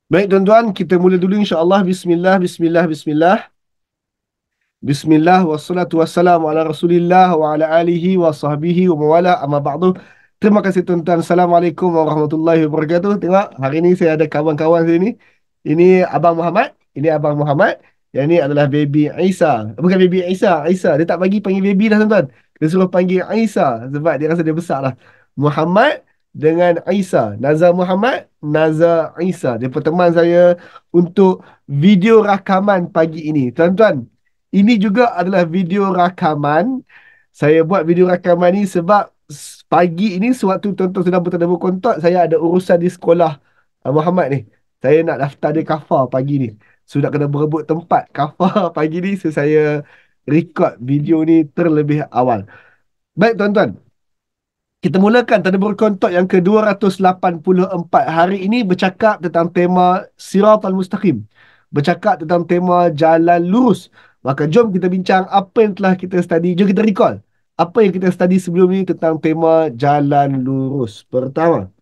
Baik tuan-tuan, kita mula dulu insya-Allah. Bismillah, bismillah, bismillah. Bismillah wassalatu wassalamu ala Rasulillah wa ala alihi wa sahbihi wa mawala amma ba'du. Terima kasih tuan-tuan. Assalamualaikum warahmatullahi wabarakatuh. Tengok, hari ini saya ada kawan-kawan sini. Ini Abang Muhammad, ini Abang Muhammad. Yang ini adalah baby Isa. Bukan baby Isa, Isa. Dia tak bagi panggil baby dah tuan-tuan. Dia suruh panggil Isa sebab dia rasa dia besar lah. Muhammad dengan Isa. Naza Muhammad, Naza Isa. Dia teman saya untuk video rakaman pagi ini. Tuan-tuan, ini juga adalah video rakaman. Saya buat video rakaman ni sebab pagi ini sewaktu tuan-tuan sedang bertemu kontak, saya ada urusan di sekolah Muhammad ni. Saya nak daftar dia kafar pagi ni. Sudah kena berebut tempat kafar pagi ni, so saya record video ni terlebih awal. Baik tuan-tuan, kita mulakan tadabbur kontak yang ke-284 hari ini bercakap tentang tema Siratal Mustaqim. Bercakap tentang tema jalan lurus. Maka jom kita bincang apa yang telah kita study. Jom kita recall apa yang kita study sebelum ni tentang tema jalan lurus. Pertama,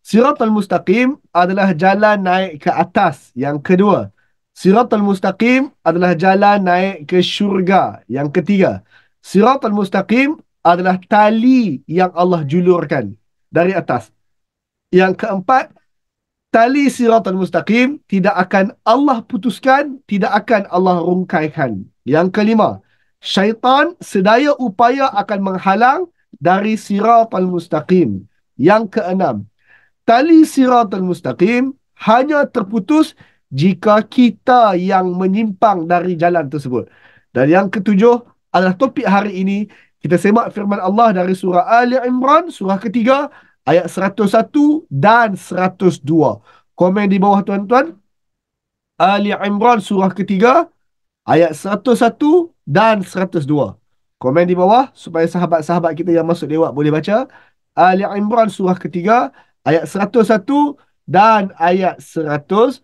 Siratal Mustaqim adalah jalan naik ke atas. Yang kedua, Siratal Mustaqim adalah jalan naik ke syurga. Yang ketiga, Siratal Mustaqim adalah tali yang Allah julurkan dari atas. Yang keempat, tali Siratal Mustaqim tidak akan Allah putuskan, tidak akan Allah rungkaikan. Yang kelima, syaitan sedaya upaya akan menghalang dari Siratal Mustaqim. Yang keenam, tali Siratal Mustaqim hanya terputus jika kita yang menyimpang dari jalan tersebut. Dan yang ketujuh adalah topik hari ini. Kita semak firman Allah dari surah Ali Imran, surah ketiga, ayat 101 dan 102. Komen di bawah tuan-tuan. Ali Imran surah ketiga, ayat 101 dan 102. Komen di bawah supaya sahabat-sahabat kita yang masuk lewat boleh baca. Ali Imran surah ketiga, ayat 101 dan ayat 102.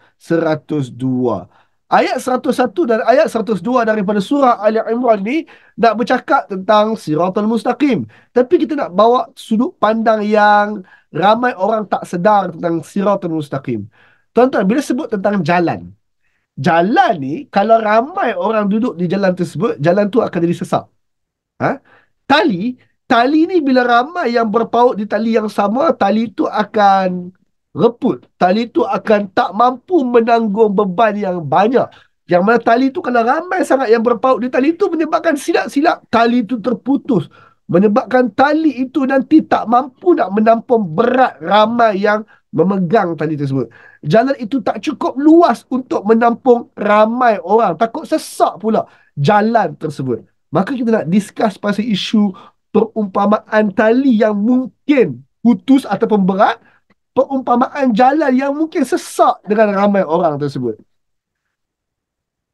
Ayat 101 dan ayat 102 daripada surah Ali Imran ni nak bercakap tentang Siratal Mustaqim. Tapi kita nak bawa sudut pandang yang ramai orang tak sedar tentang Siratal Mustaqim. Tuan-tuan, bila sebut tentang jalan, jalan ni kalau ramai orang duduk di jalan tersebut, jalan tu akan jadi sesak. Ha? Tali, tali ni bila ramai yang berpaut di tali yang sama, tali tu akan reput. Tali tu akan tak mampu menanggung beban yang banyak. Yang mana tali tu kalau ramai sangat yang berpaut di tali tu menyebabkan silap-silap tali tu terputus. Menyebabkan tali itu nanti tak mampu nak menampung berat ramai yang memegang tali tersebut. Jalan itu tak cukup luas untuk menampung ramai orang. Takut sesak pula jalan tersebut. Maka kita nak discuss pasal isu perumpamaan tali yang mungkin putus ataupun berat, perumpamaan jalan yang mungkin sesak dengan ramai orang tersebut.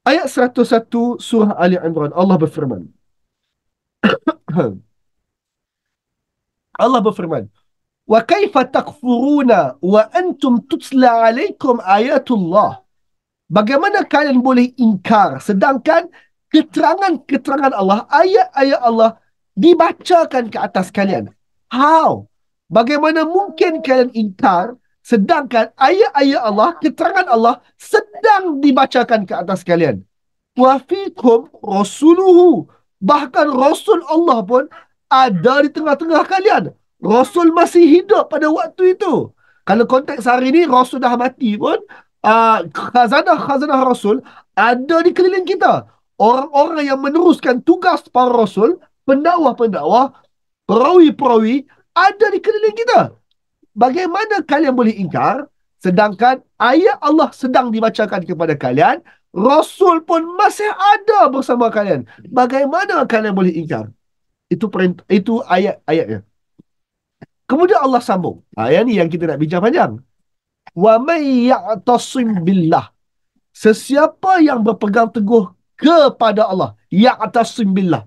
Ayat 101 surah Ali Imran, Allah berfirman. Allah berfirman, "Wa kaifa takfuruna wa antum tutla alaikum ayatullah?" Bagaimana kalian boleh ingkar sedangkan keterangan-keterangan Allah, ayat-ayat Allah dibacakan ke atas kalian? How? Bagaimana mungkin kalian ingkar sedangkan ayat-ayat Allah, keterangan Allah sedang dibacakan ke atas kalian? Wa fikum rasuluhu. Bahkan Rasul Allah pun ada di tengah-tengah kalian. Rasul masih hidup pada waktu itu. Kalau konteks hari ini, Rasul dah mati pun, khazanah-khazanah Rasul ada di keliling kita. Orang-orang yang meneruskan tugas para Rasul, pendakwah-pendakwah, perawi-perawi, ada di keliling kita. Bagaimana kalian boleh ingkar sedangkan ayat Allah sedang dibacakan kepada kalian, Rasul pun masih ada bersama kalian? Bagaimana kalian boleh ingkar? Itu ayat-ayatnya. Kemudian Allah sambung. Ayat ni yang kita nak bincang panjang. Wa may ya'tasim billah. Sesiapa yang berpegang teguh kepada Allah, ya'tasim billah.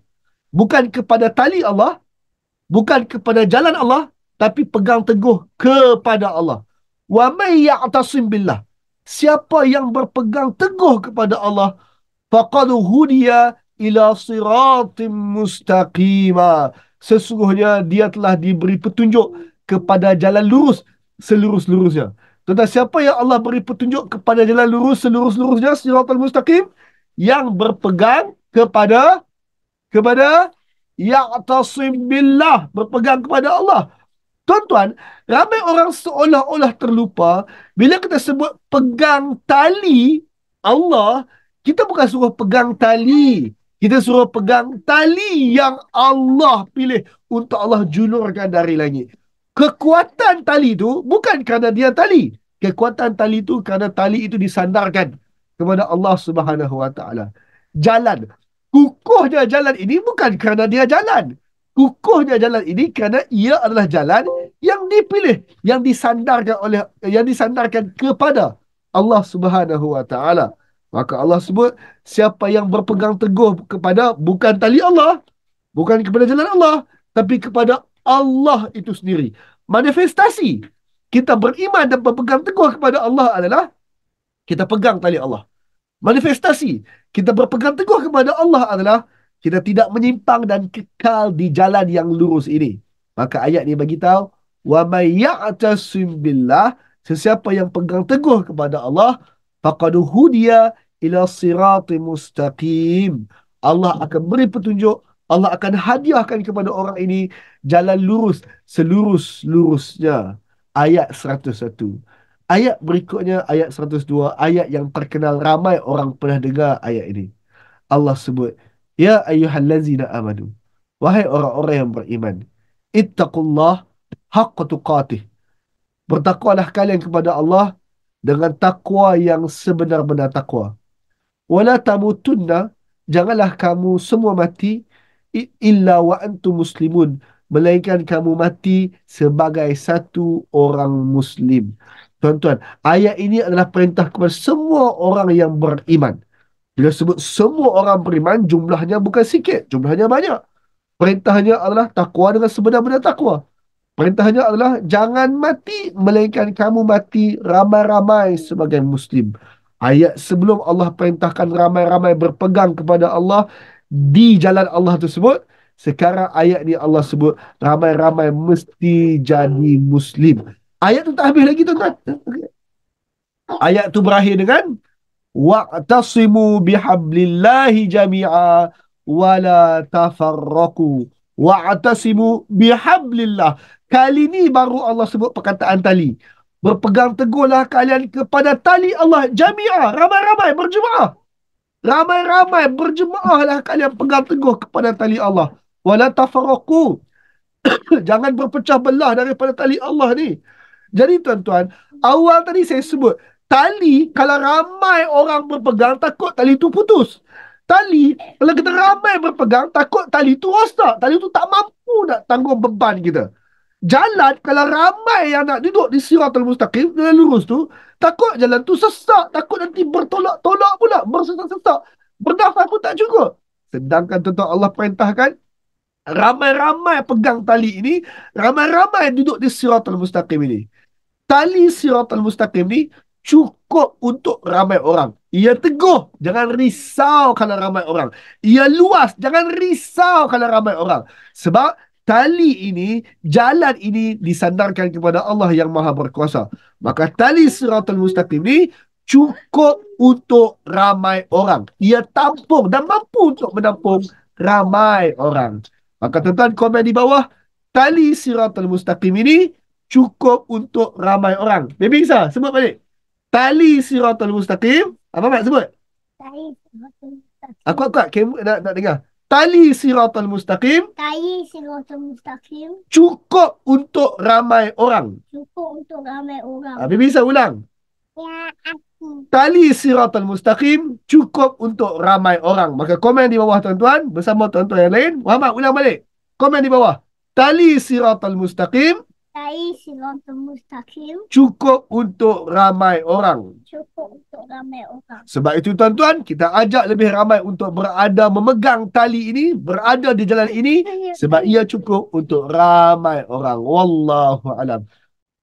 Bukan kepada tali Allah, bukan kepada jalan Allah, tapi pegang teguh kepada Allah. Wa may ya'tasim billah. Siapa yang berpegang teguh kepada Allah, faqad hudiya ila siratim mustaqima. Sesungguhnya dia telah diberi petunjuk kepada jalan lurus, selurus-lurusnya. Tentang siapa yang Allah beri petunjuk kepada jalan lurus selurus-lurusnya, siratal mustaqim, yang berpegang kepada ya'tasim billah, berpegang kepada Allah. Tuan-tuan, ramai orang seolah-olah terlupa bila kita sebut pegang tali Allah, kita bukan suruh pegang tali. Kita suruh pegang tali yang Allah pilih untuk Allah julurkan dari langit. Kekuatan tali itu bukan kerana dia tali. Kekuatan tali itu kerana tali itu disandarkan kepada Allah Subhanahu Wa Taala. Jalan. Kukuhnya jalan ini bukan kerana dia jalan. Kukuhnya jalan ini kerana ia adalah jalan yang dipilih, yang disandarkan kepada Allah Subhanahu Wa Taala. Maka Allah sebut siapa yang berpegang teguh kepada bukan tali Allah, bukan kepada jalan Allah, tapi kepada Allah itu sendiri. Manifestasi kita beriman dan berpegang teguh kepada Allah adalah kita pegang tali Allah. Manifestasi kita berpegang teguh kepada Allah adalah kita tidak menyimpang dan kekal di jalan yang lurus ini. Maka ayat ni bagi tahu, wa may ya'tasim billah, sesiapa yang pegang teguh kepada Allah, faqad hudiya ila siratim mustaqim. Allah akan beri petunjuk, Allah akan hadiahkan kepada orang ini jalan lurus selurus-lurusnya. Ayat 101. Ayat berikutnya, ayat 102, ayat yang terkenal ramai orang pernah dengar ayat ini. Allah sebut, ya ayyuhallazina amanu, wahai orang-orang yang beriman, ittaqullah haqqa tuqatih, bertakwalah kalian kepada Allah dengan takwa yang sebenar-benar takwa. Wala tamutunna, janganlah kamu semua mati illa wa antum muslimun, melainkan kamu mati sebagai satu orang muslim. Tuan-tuan, ayat ini adalah perintah kepada semua orang yang beriman. Bila sebut semua orang beriman, jumlahnya bukan sikit, jumlahnya banyak. Perintahnya adalah takwa dengan sebenar-benar takwa. Perintahnya adalah jangan mati melainkan kamu mati ramai-ramai sebagai muslim. Ayat sebelum Allah perintahkan ramai-ramai berpegang kepada Allah di jalan Allah tersebut, sekarang ayat ni Allah sebut ramai-ramai mesti jadi muslim. Ayat tu tak habis lagi, tuan-tuan. Ayat tu berakhir dengan wa'tasimu bihablillahi jami'a wala tafarraku. Wa'tasimu bihablillah. Kali ni baru Allah sebut perkataan tali. Berpegang teguhlah kalian kepada tali Allah jami'a, ramai-ramai berjemaah. Ramai-ramai berjemaahlah kalian pegang teguh kepada tali Allah. Wala tafarraku. Jangan berpecah belah daripada tali Allah ni. Jadi tuan-tuan, awal tadi saya sebut, tali kalau ramai orang berpegang, takut tali tu putus. Tali, kalau kita ramai berpegang, takut tali tu rosak. Tali tu tak mampu nak tanggung beban kita. Jalan, kalau ramai yang nak duduk di siratal mustaqim, jalan lurus tu, takut jalan tu sesak. Takut nanti bertolak-tolak pula, bersesak-sesak. Bernafas pun tak cukup. Sedangkan tuan-tuan Allah perintahkan, ramai-ramai pegang tali ini, ramai-ramai duduk di siratal mustaqim ini. Tali siratal mustaqim ni cukup untuk ramai orang. Ia teguh, jangan risau kalau ramai orang. Ia luas, jangan risau kalau ramai orang. Sebab tali ini, jalan ini disandarkan kepada Allah yang Maha Berkuasa. Maka tali siratal mustaqim ni cukup untuk ramai orang. Ia tampung dan mampu untuk menampung ramai orang. Maka tuan-tuan komen di bawah, tali siratal mustaqim ini cukup untuk ramai orang. Baby Isa, sebut balik. Tali siratal mustaqim. Apa Mak sebut? Tali siratal mustaqim. Aku nak dengar. Tali siratal mustaqim. Tali siratal mustaqim. Cukup untuk ramai orang. Cukup untuk ramai orang. Baby Isa ulang. Ya, aku. Tali siratal mustaqim cukup untuk ramai orang. Maka komen di bawah tuan-tuan bersama tuan-tuan yang lain. Muhammad ulang balik. Komen di bawah. Tali siratal mustaqim. Tali siratal mustaqim. Cukup untuk ramai orang. Cukup untuk ramai orang. Sebab itu tuan-tuan, kita ajak lebih ramai untuk berada memegang tali ini, berada di jalan ini, sebab ia cukup untuk ramai orang. Wallahu alam.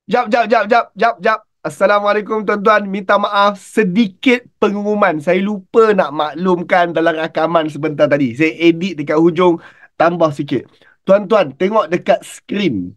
Jap. Assalamualaikum tuan-tuan. Minta maaf sedikit pengumuman. Saya lupa nak maklumkan dalam rakaman sebentar tadi. Saya edit dekat hujung, tambah sikit. Tuan-tuan, tengok dekat skrin.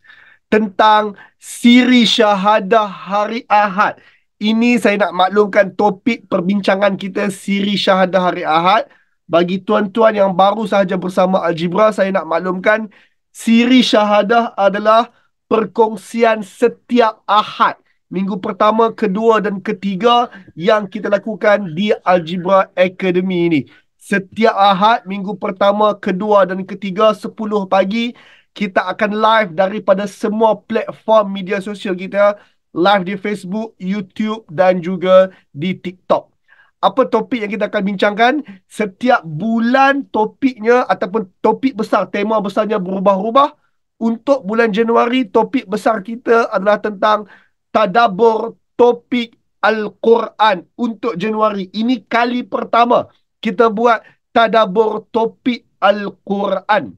tentang siri syahadah hari Ahad. Ini saya nak maklumkan topik perbincangan kita siri syahadah hari Ahad. Bagi tuan-tuan yang baru sahaja bersama Algebra, saya nak maklumkan siri syahadah adalah perkongsian setiap Ahad. Minggu pertama, kedua dan ketiga yang kita lakukan di Algebra Academy ini. Setiap Ahad, minggu pertama, kedua dan ketiga, 10 pagi, kita akan live daripada semua platform media sosial kita. Live di Facebook, YouTube dan juga di TikTok. Apa topik yang kita akan bincangkan? Setiap bulan topiknya ataupun topik besar, tema besarnya berubah-ubah. Untuk bulan Januari, topik besar kita adalah tentang tadabbur topik Al-Quran untuk Januari. Ini kali pertama kita buat tadabbur topik Al-Quran.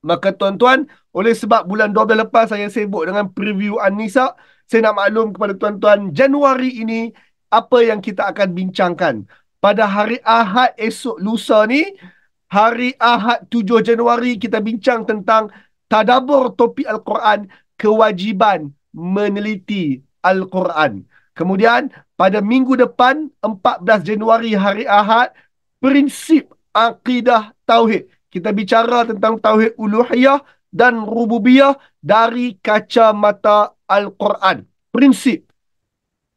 Maka tuan-tuan, oleh sebab bulan 12 lepas saya sibuk dengan preview An-Nisa, saya nak maklum kepada tuan-tuan, Januari ini apa yang kita akan bincangkan. Pada hari Ahad esok lusa ni, hari Ahad 7 Januari, kita bincang tentang tadabbur topik Al-Quran, kewajiban meneliti Al-Quran. Kemudian, pada minggu depan, 14 Januari hari Ahad, prinsip akidah tauhid. Kita bicara tentang tauhid uluhiyah dan rububiyah dari kacamata Al-Quran. Prinsip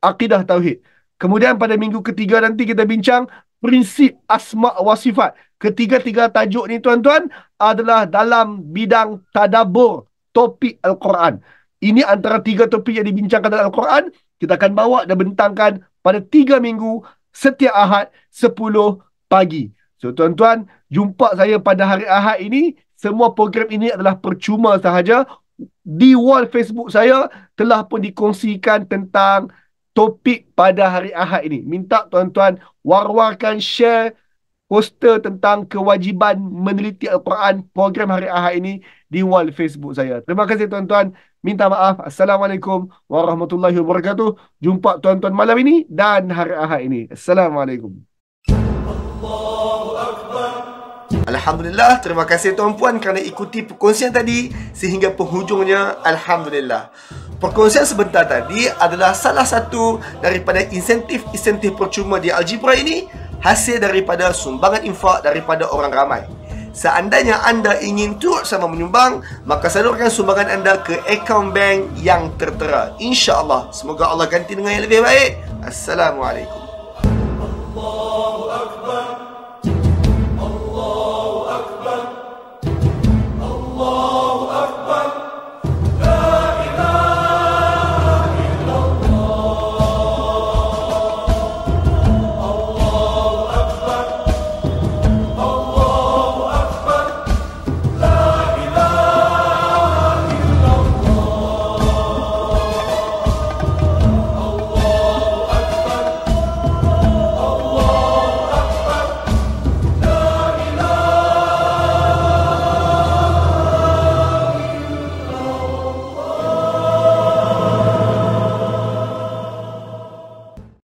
akidah tauhid. Kemudian pada minggu ketiga nanti kita bincang prinsip asma wa sifat. Ketiga-tiga tajuk ni tuan-tuan adalah dalam bidang tadabbur topik Al-Quran. Ini antara tiga topik yang dibincangkan dalam Al-Quran. Kita akan bawa dan bentangkan pada 3 minggu setiap Ahad 10 pagi. So tuan-tuan, jumpa saya pada hari Ahad ini. Semua program ini adalah percuma sahaja. Di wall Facebook saya telah pun dikongsikan tentang topik pada hari Ahad ini. Minta tuan-tuan war-warkan, share poster tentang kewajiban meneliti Al-Quran program hari Ahad ini di wall Facebook saya. Terima kasih tuan-tuan. Minta maaf. Assalamualaikum warahmatullahi wabarakatuh. Jumpa tuan-tuan malam ini dan hari Ahad ini. Assalamualaikum. Alhamdulillah, terima kasih tuan-puan kerana ikuti perkongsian tadi sehingga penghujungnya. Alhamdulillah. Perkongsian sebentar tadi adalah salah satu daripada insentif-insentif percuma di Algebra ini, hasil daripada sumbangan infak daripada orang ramai. Seandainya anda ingin turut sama menyumbang, maka salurkan sumbangan anda ke akaun bank yang tertera. InsyaAllah, semoga Allah ganti dengan yang lebih baik. Assalamualaikum.